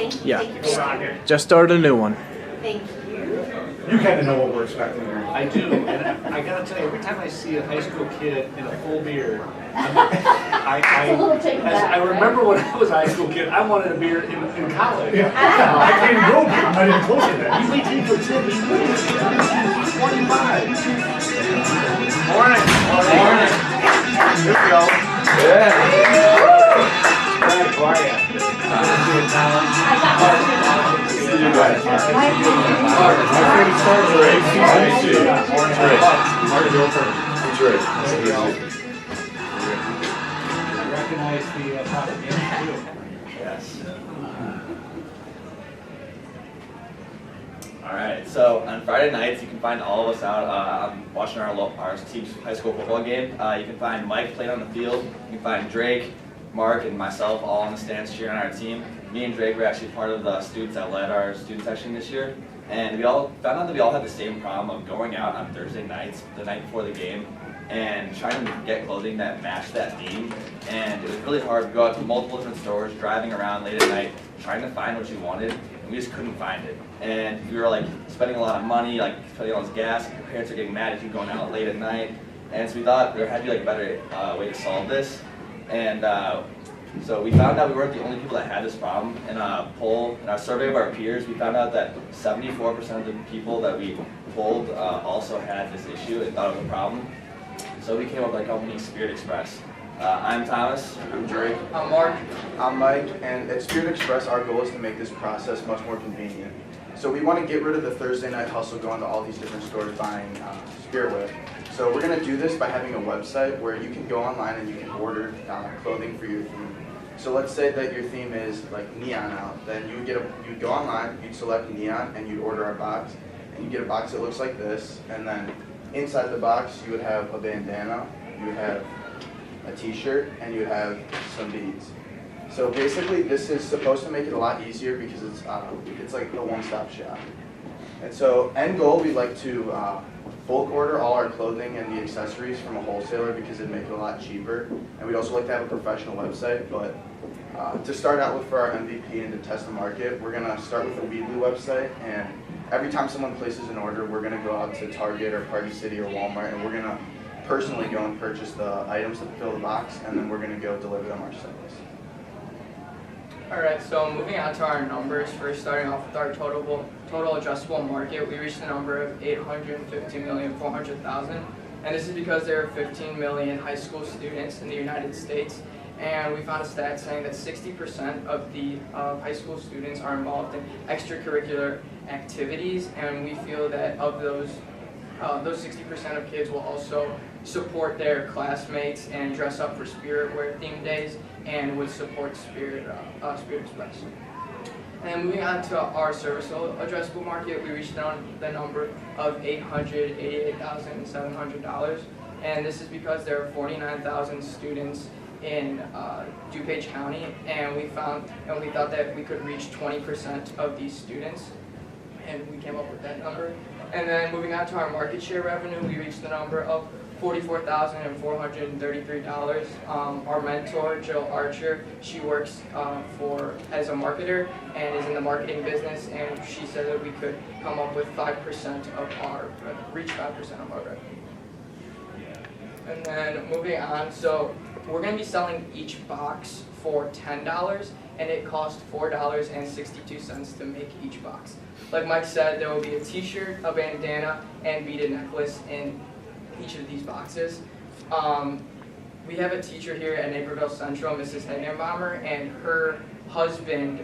Thank you. Yeah. Thank you. Just started a new one. Thank you. You kind of know what we're expecting here. I do, and I gotta tell you, every time I see a high school kid in a full beard, I remember when I was a high school kid, I wanted a beard in college. Yeah. I can't even grow a beard. I'm not even close to that. You wait till you go 10, he's 25. Morning. Morning. Here we go. Greg, how are you? See you guys. My favorite stars are ACC. Mark, go first. That's right. I recognize the propaganda too. Yes. All right. So on Friday nights, you can find all of us out watching our team's high school football game. You can find Mike playing on the field. You can find Drake, Mark, and myself all on the stands cheering on our team. Me and Drake were actually part of the students that led our student section this year. And we all found out that we all had the same problem of going out on Thursday nights, the night before the game, and trying to get clothing that matched that theme. And it was really hard to go out to multiple different stores, driving around late at night, trying to find what you wanted, and we just couldn't find it. And we were like spending a lot of money, like spending all this gas. Your parents are getting mad if you're going out late at night. And so we thought there had to be like a better way to solve this. And so we found out we weren't the only people that had this problem. In a poll, in our survey of our peers, we found out that 74% of the people that we polled also had this issue and thought it was a problem. So we came up with a company, Spirit Express. I'm Thomas. I'm Drake. I'm Mark. I'm Mike. And at Spirit Express, our goal is to make this process much more convenient. So we want to get rid of the Thursday night hustle going to all these different stores buying Spirit wear. So we're going to do this by having a website where you can go online and you can order clothing for your theme. So let's say that your theme is like neon out. Then you'd go online, you'd select neon, and you'd order our box. And you get a box that looks like this. And then inside the box, you would have a bandana, you would have a t-shirt, and you would have some beads. So basically, this is supposed to make it a lot easier because it's like a one-stop shop. And so, end goal, we'd like to bulk order all our clothing and the accessories from a wholesaler because it'd make it a lot cheaper. And we'd also like to have a professional website, but to start out with for our MVP and to test the market, we're gonna start with the Weebly website, and every time someone places an order, we're gonna go out to Target or Party City or Walmart, and we're gonna personally go and purchase the items that fill the box, and then we're gonna go deliver them ourselves. Alright, so moving on to our numbers, first starting off with our total addressable market, we reached a number of 850,400,000, and this is because there are 15 million high school students in the United States, and we found a stat saying that 60% of the high school students are involved in extracurricular activities, and we feel that of those 60% of kids will also support their classmates and dress up for Spirit Wear theme days and would support Spirit Express. And moving on to our serviceable addressable market, we reached the number of $888,700, and this is because there are 49,000 students in DuPage County, and we thought that we could reach 20% of these students, and we came up with that number. And then moving on to our market share revenue, we reached the number of $44,433. Our mentor, Jill Archer, she works as a marketer and is in the marketing business, and she said that we could come up with reach 5% of our revenue. And then moving on, so we're going to be selling each box for $10, and it costs $4.62 to make each box. Like Mike said, there will be a t-shirt, a bandana, and beaded necklace in each of these boxes. We have a teacher here at Naperville Central, Mrs. Hegenbomber, and her husband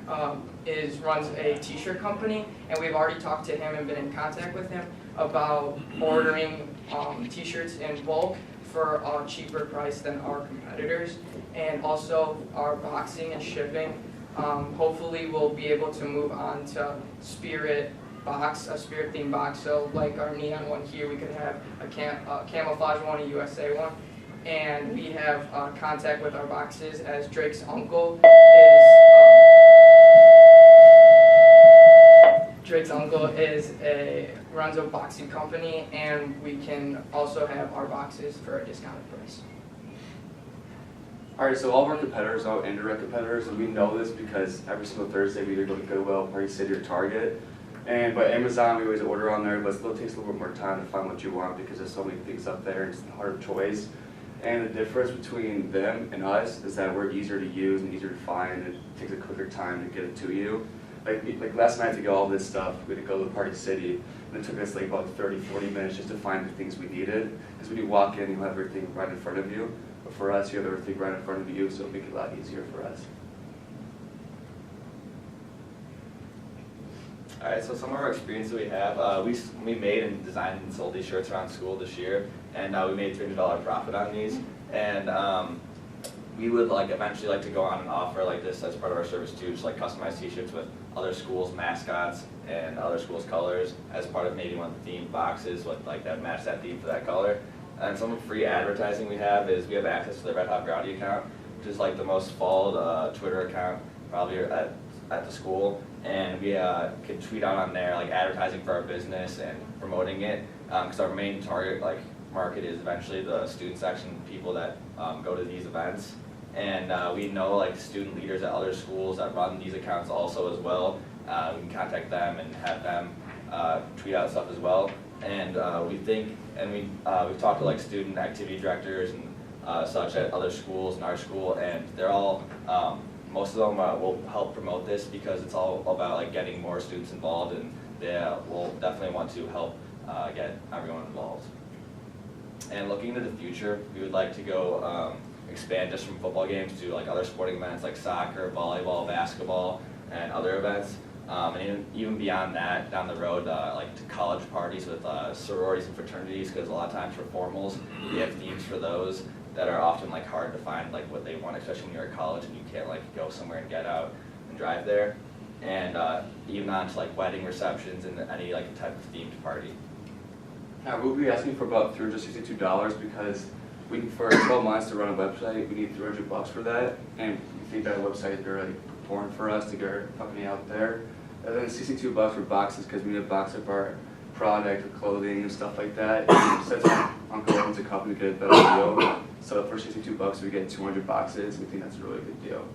runs a t-shirt company, and we've already talked to him and been in contact with him about ordering t-shirts in bulk for a cheaper price than our competitors, and also our boxing and shipping. Hopefully we'll be able to move on to Spirit box, a Spirit themed box. So like our neon one here, we could have a camouflage one, a USA one, and we have contact with our boxes as Drake's uncle runs a boxing company, and we can also have our boxes for a discounted price. All right, so all of our competitors are indirect competitors, and we know this because every single Thursday we either go to Goodwill, Party City, or Target. And by Amazon, we always order on there, but it still takes a little bit more time to find what you want because there's so many things up there, and it's a harder choice. And the difference between them and us is that we're easier to use and easier to find, and it takes a quicker time to get it to you. Like last night to get all this stuff, we had to go to Party City, and it took us like about 30, 40 minutes just to find the things we needed. Because when you walk in, you have everything right in front of you. But for us, you have everything right in front of you, so it'll make it a lot easier for us. All right, so some of our experience that we have, we made and designed and sold these shirts around school this year, and we made $300 profit on these. And we would eventually like to go on and offer like this as part of our service too, just like customized T-shirts with other schools' mascots and other schools' colors as part of maybe one of the themed boxes with like that match that theme for that color. And some free advertising we have is we have access to the Red Hot Growdy account, which is like the most followed Twitter account probably at the school. And we can tweet out on there like advertising for our business and promoting it, because our main target market is eventually the student section, people that go to these events. And we know like student leaders at other schools that run these accounts also as well. We can contact them and have them tweet out stuff as well. And we think, and we've talked to like student activity directors and such at other schools and our school, and they're all, most of them will help promote this because it's all about like getting more students involved, and they will definitely want to help get everyone involved. And looking into the future, we would like to go expand just from football games to like other sporting events like soccer, volleyball, basketball, and other events. And even beyond that, down the road, like to college parties with sororities and fraternities, because a lot of times for formals, we have themes for those that are often like hard to find like what they want, especially when you're at college and you can't like go somewhere and get out and drive there. And even on to like wedding receptions and any like type of themed party. We'll be asking for about $362 because for 12 months to run a website, we need $300 for that, and we think that website is already important for us to get our company out there. And then $62 for boxes because we need a box of our product, or clothing, and stuff like that. And since Uncle owns a company, we get a better deal. So for $62, we get 200 boxes. We think that's a really good deal.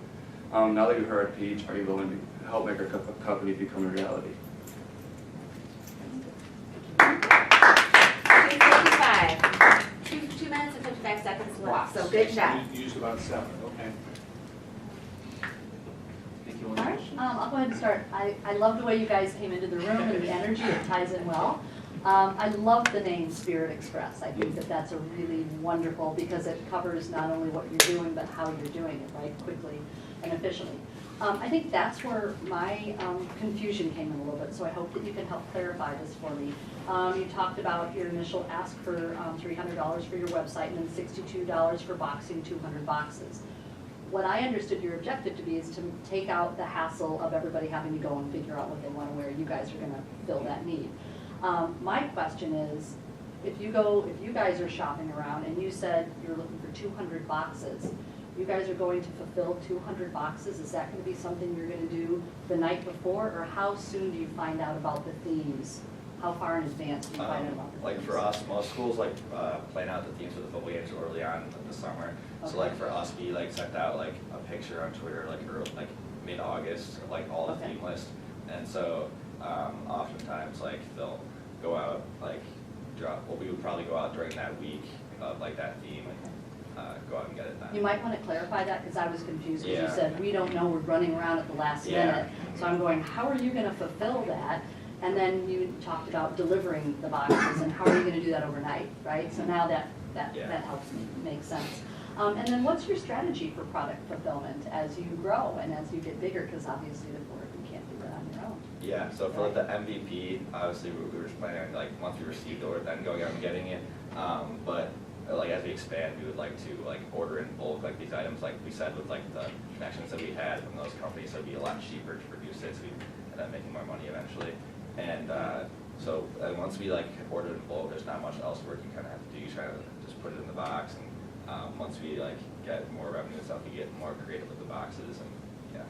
Now that you heard Peach, are you willing to help make our company become a reality? 2:55. 2 minutes and 55 seconds left, so good job. You used about 7, okay. All right, I'll go ahead and start. I love the way you guys came into the room and the energy, it ties in well. I love the name Spirit Express. I think that that's a really wonderful, because it covers not only what you're doing, but how you're doing it, right, quickly and efficiently. I think that's where my confusion came in a little bit, so I hope that you can help clarify this for me. You talked about your initial ask for $300 for your website and then $62 for boxing 200 boxes. What I understood your objective to be is to take out the hassle of everybody having to go and figure out what they want to wear. You guys are going to fill that need. My question is, if you guys are shopping around and you said you're looking for 200 boxes, you guys are going to fulfill 200 boxes? Is that going to be something you're going to do the night before, or how soon do you find out about the themes? How far in advance do you find out about the themes? Like for us, most schools plan out the themes for the football games early on in the summer. Okay. So like for us, we sent out like a picture on Twitter like mid-August, like all the Okay. theme list. And so oftentimes they'll go out we would probably go out during that week of that theme and go out and get it done. You might want to clarify that, because I was confused, because you Yeah. said, we don't know, we're running around at the last Yeah. minute. So I'm going, how are you going to fulfill that? And then you talked about delivering the boxes, and how are you going to do that overnight, right? So now that Yeah. helps me make sense. And then what's your strategy for product fulfillment as you grow and as you get bigger? Because obviously you can't do that on your own. Yeah, so for the MVP, obviously we were just planning on once we received the order, then going out and getting it. But as we expand, we would like to order in bulk these items, like we said, with the connections that we had from those companies, so it'd be a lot cheaper to produce it, so we end up making more money eventually. And so once we order in bulk, there's not much else work you kind of have to do. You try to just put it in the box, and once we get more revenue and stuff, we get more creative with the boxes, and yeah.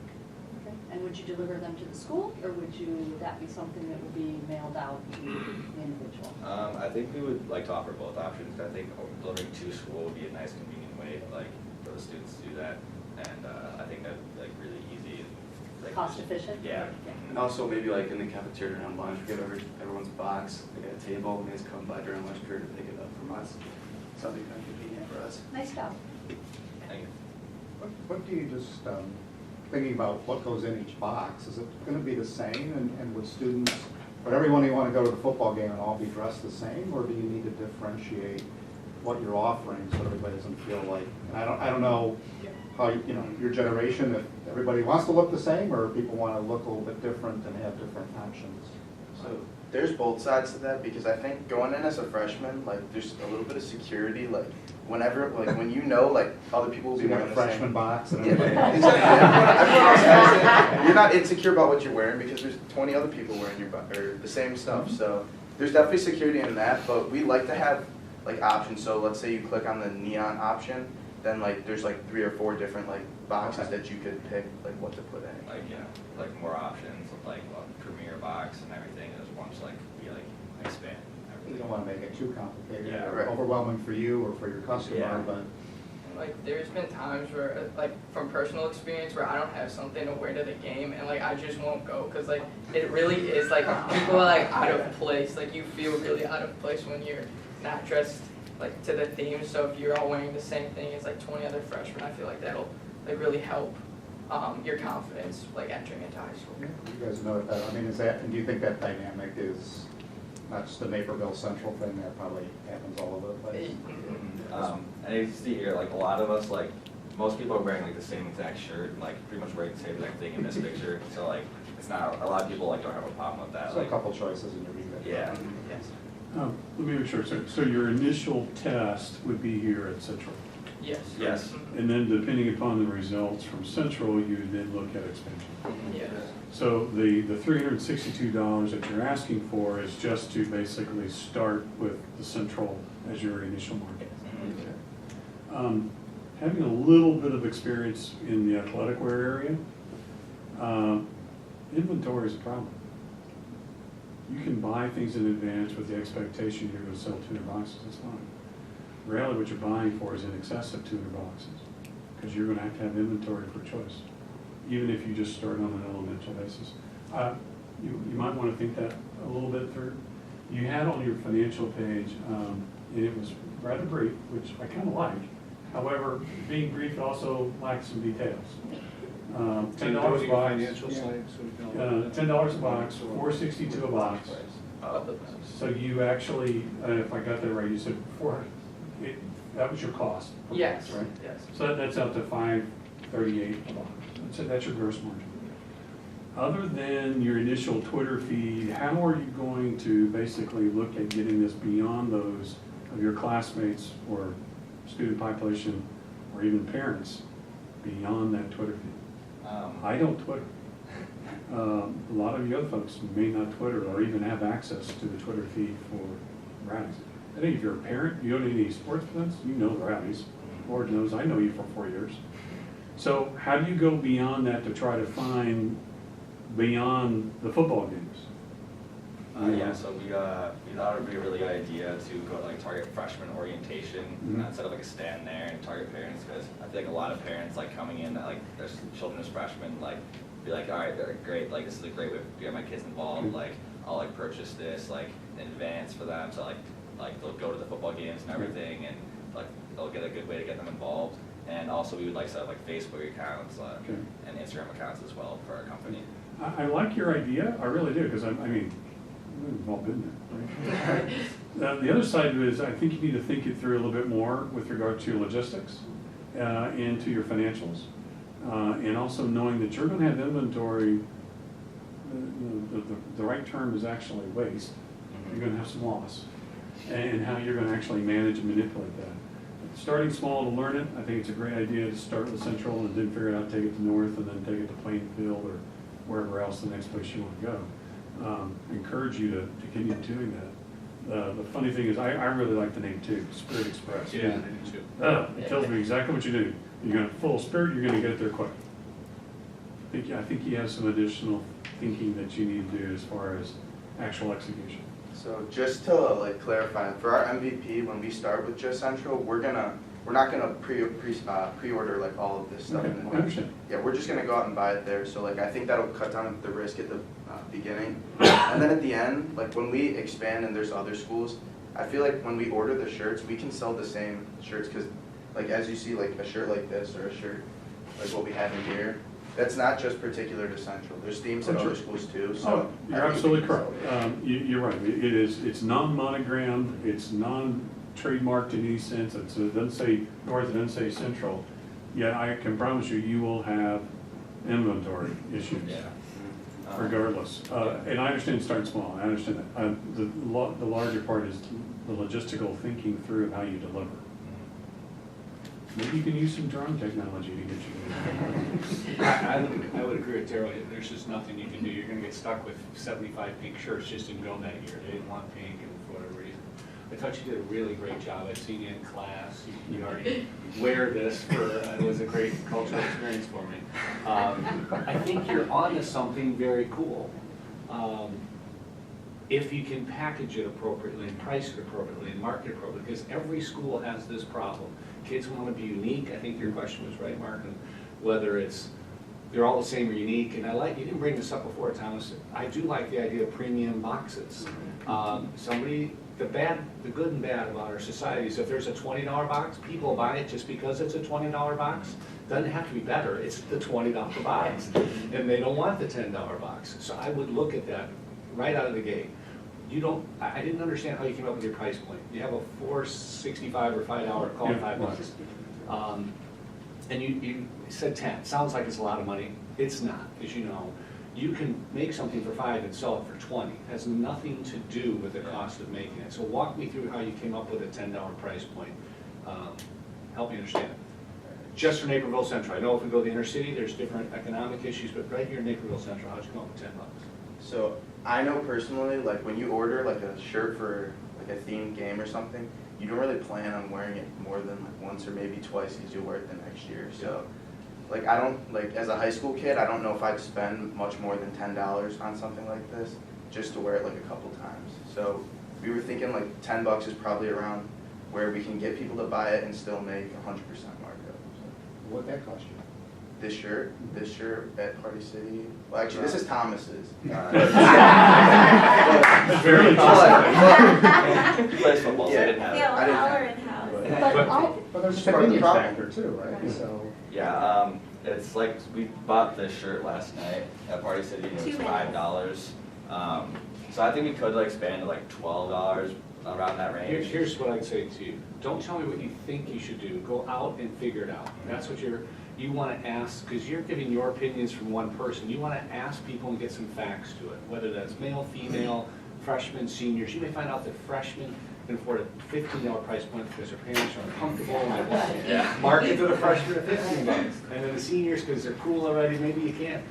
Okay. And would you deliver them to the school, or would that be something that would be mailed out to the individual? I think we would like to offer both options. I think delivering to school would be a nice, convenient way for the the students to do that, and I think that's like really easy. Like, Cost efficient? Yeah. And also maybe like in the cafeteria during lunch, we give everyone's box, they get a table, and they just come by during lunch period to pick it up from us. Something kind of convenient for us. Nice job. Thank you. What do you just, thinking about what goes in each box, is it gonna be the same, and would students, would everyone who wanna go to the football game and all be dressed the same, or do you need to differentiate what you're offering so everybody doesn't feel like, and I don't know how, you know, your generation, if everybody wants to look the same, or people wanna look a little bit different and have different options? So there's both sides to that, because I think going in as a freshman, like, there's a little bit of security, like, whenever, like, when you know, like, other people will So be you have wearing a the same. freshman box and Yeah, everybody. exactly. Everyone else has it, and you're not insecure about what you're wearing because there's 20 other people wearing or the same stuff. So there's definitely security in that, but we like to have like options. So let's say you click on the neon option, then like there's like 3 or 4 different like boxes Okay. that you could pick like what to put in. Like, you know, like more options, like Premier box and everything, as once like we like expand You everything. don't wanna make it too complicated Yeah. or Right. overwhelming for you or for your customer, Yeah. but. Like, there's been times where, like, from personal experience, where I don't have something to wear to the game, and, like, I just won't go, because, like, it really is, like, people are, like, out of place. Like, you feel really out of place when you're not dressed, like, to the theme. So if you're all wearing the same thing as, like, 20 other freshmen, I feel like that'll, like, really help your confidence, like, entering into high school. You guys know that, I mean, is that, and do you think that dynamic is not just a Naperville Central thing, that probably happens all over the place? And you see here, like a lot of us, like most people are wearing like the same exact shirt, and, like pretty much wearing the same exact thing in this picture. So like it's not a lot of people like don't have a problem with that. So a Like, couple choices in your remit. yeah. Yes. Let me make sure, so your initial test would be here at Central? Yes. Yes. And then depending upon the results from Central, you then look at expansion. Yes. So the $362 that you're asking for is just to basically start with the Central as your initial market. Having a little bit of experience in the athletic wear area, inventory is a problem. You can buy things in advance with the expectation you're going to sell 200 boxes, that's fine. Rarely what you're buying for is in excess of 200 boxes, because you're going to have inventory for choice, even if you just start on an elemental basis. You might want to think that a little bit through. You had on your financial page, and it was rather brief, which I kind of like. However, being brief also lacks some details. $10 a box. Financial side, so we can all- $10 a box, $4.62 a box. So you actually, if I got that right, you said that was your cost. per Yes. box, right? Yes. So that's up to $5.38 a box. So that's your gross margin. Other than your initial Twitter feed, how are you going to basically look at getting this beyond those of your classmates or student population or even parents beyond that Twitter feed? I don't Twitter. A lot of you other folks may not Twitter or even have access to the Twitter feed for rallies. I think if you're a parent, you go to any sports events, you know the rallies. Lord knows, I know you for 4 years. So how do you go beyond that to try to find beyond the football games? Yeah, so we thought it would be a really good idea to go to like target freshman orientation instead of like a stand there and target parents, because I feel like a lot of parents like coming in like their children as freshmen like be like, all right, they're great, like this is a great way to get my kids involved, like I'll like purchase this like in advance for them, so like they'll go to the football games and everything, and like they'll get a good way to get them involved. And also we would like set up like Facebook accounts and Instagram accounts as well for our company. I like your idea, I really do, because I mean, we've all been there, right? The other side of it is I think you need to think it through a little bit more with regard to your logistics and to your financials. And also knowing that you're going to have inventory, the right term is actually waste. You're going to have some loss. And how you're going to actually manage and manipulate that. Starting small to learn it, I think it's a great idea to start with Central and then figure out, take it to North and then take it to Plainfield or wherever else the next place you want to go. Encourage you to continue doing that. The funny thing is, I really like the name too, Spirit Express. Yeah, I do too. It tells me exactly what you do. You're going to full of spirit, you're going to get there quick. I think you have some additional thinking that you need to do as far as actual execution. So just to like clarify, for our MVP, when we start with just Central, we're gonna we're not gonna pre-order like all of this stuff. Okay, I understand. Yeah, we're just gonna go out and buy it there, so like, I think that'll cut down the risk at the beginning. And then at the end, like when we expand and there's other schools, I feel like when we order the shirts, we can sell the same shirts, because like as you see, like a shirt like this or a shirt like what we have in here, that's not just particular to Central. There's themes at other schools too, so. Oh, you're I think we absolutely can correct. sell it. You're right. It's non-monogrammed, it's non-trademarked in any sense. It doesn't say North, it doesn't say Central. Yet I can promise you, you will have inventory issues. Regardless. And I understand starting small, I understand that. The larger part is the logistical thinking through of how you deliver. Maybe you can use some drone technology to get you. I would agree with Daryl. There's just nothing you can do. You're gonna get stuck with 75 pink shirts. Just didn't go that year. They didn't want pink, and for whatever reason. I thought you did a really great job. I've seen you in class. You already wear this for, it was a great cultural experience for me. I think you're onto something very cool. If you can package it appropriately and price it appropriately and market it appropriately, because every school has this problem. Kids want to be unique. I think your question was right, Mark, and whether it's, they're all the same or unique. And you didn't bring this up before, Thomas. I do like the idea of premium boxes. The good and bad about our society is if there's a $20 box, people buy it just because it's a $20 box. Doesn't have to be better, it's the $20 box. And they don't want the $10 box. So I would look at that right out of the gate. I didn't understand how you came up with your price point. You have a $4.65 or $5, call it $5. And you said 10, sounds like it's a lot of money. It's not, as you know. You can make something for 5 and sell it for 20. It has nothing to do with the cost of making it. So walk me through how you came up with a $10 price point. Help me understand. Just for Naperville Central. I know if we go to the inner city, there's different economic issues, but right here in Naperville Central, how'd you come up with $10? So I know personally, like when you order like a shirt for like a themed game or something, you don't really plan on wearing it more than like once or maybe twice, because you'll wear it the next year. So like I don't, like as a high school kid, I don't know if I'd spend much more than $10 on something like this just to wear it like a couple times. So we were thinking like $10 is probably around where we can get people to buy it and still make 100% markup. So. What'd that cost you? This shirt at Party City. Well, actually, this is Thomas's. Very He plays football, so I didn't have it. Yeah, I didn't all have are it. in-house. But there's a It's part of the convenience problem. factor too, right? So, Yeah, it's like, we bought this shirt last night at Party City, and it was $2. $5. So I think we could like expand to like $12, around that range. Here's what I'd say to you. Don't tell me what you think you should do. Go out and figure it out. That's what you want to ask, because you're giving your opinions from one person. You want to ask people and get some facts to it, whether that's male, female, freshmen, seniors. You may find out that freshmen can afford a $15 price point because their parents are uncomfortable and market to the freshmen at $15. And then the seniors, because they're cool already, maybe you can't.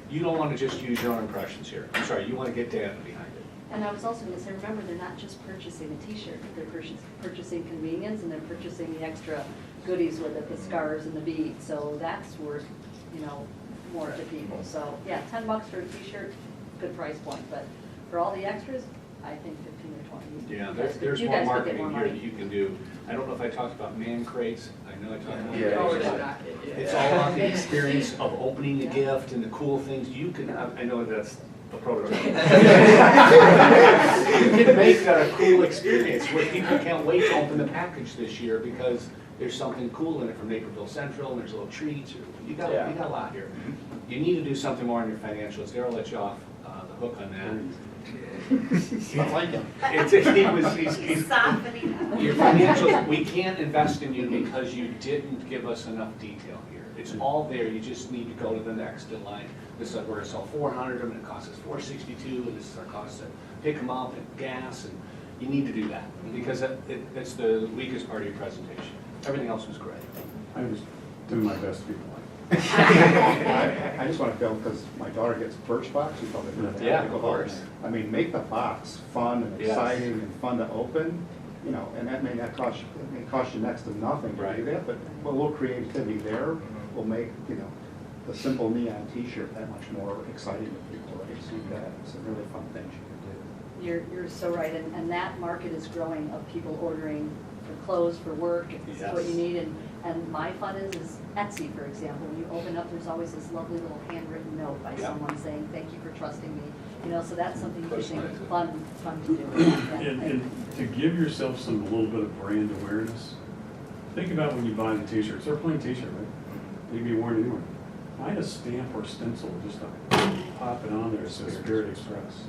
You don't want to just use your own impressions here. I'm sorry, you want to get data behind it. And I was also going to say, remember, they're not just purchasing a t-shirt, they're purchasing convenience, and they're purchasing the extra goodies with it, the scarves and the beads, so that's worth, more to people. So, yeah, $10 for a t-shirt, good price point, but for all the extras, I think 15 or 20. Yeah, You guys there's could more get marketing more here money. that you can do. I don't know if I talked about man crates. I know I talked about Yeah. Oh, man it's crates. not it, yeah. It's all about the experience of opening the gift and the cool things. You can, I know that's a prototype. You can make that a cool experience where people can't wait to open the package this year because there's something cool in it from Naperville Central, and there's a little treat. You got a lot here. You need to do something more on your financials. Daryl let you off the hook on that. I like him. He's Softening up. your financials, we can't invest in you because you didn't give us enough detail here. It's all there, you just need to go to the next in line. This is, we're gonna sell 400 of them, and it costs us $462, and this is our cost to pick them up, and gas, and you need to do that, because that's the weakest part of your presentation. Everything else was great. I was doing my best to be polite. I just want to build, because my daughter gets Birchbox, you probably heard that. Yeah, They go of course. home. I mean, make the box fun and Yes. exciting and fun to open, and that may not cost you, it may cost you next to nothing to do Right. that, but a little creativity there will make, the simple neon t-shirt that much more exciting to people, right? So it's a really fun thing you can do. You're so right, and that market is growing of people ordering for clothes, for work, if this is what you Yes. need. And my fun is Etsy, for example. When you open up, there's always this lovely little handwritten note by Yeah. someone saying, thank you for trusting me. You know, so that's something you Push think notes. fun to do. And to give yourself some, a little bit of brand awareness, think about when you buy the t-shirts, they're a plain t-shirt, right? They can be worn anywhere. Find a stamp or stencil, just to pop it on there, it says Spirit Express.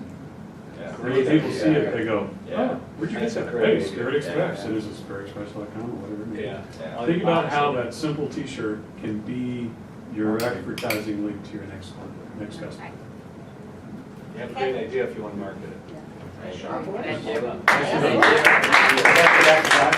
Yeah. And when people see it, they go, Yeah. oh, where'd you get That's a that? great Hey, Spirit idea. Express, Yeah. it is a spiritexpress.com or whatever it may be. Yeah. Yeah. Think about how that simple t-shirt can be your advertising link to your next customer. Right. You have a great idea if you want to market it. Yeah. Thank you. Well done. Thank you. Well done.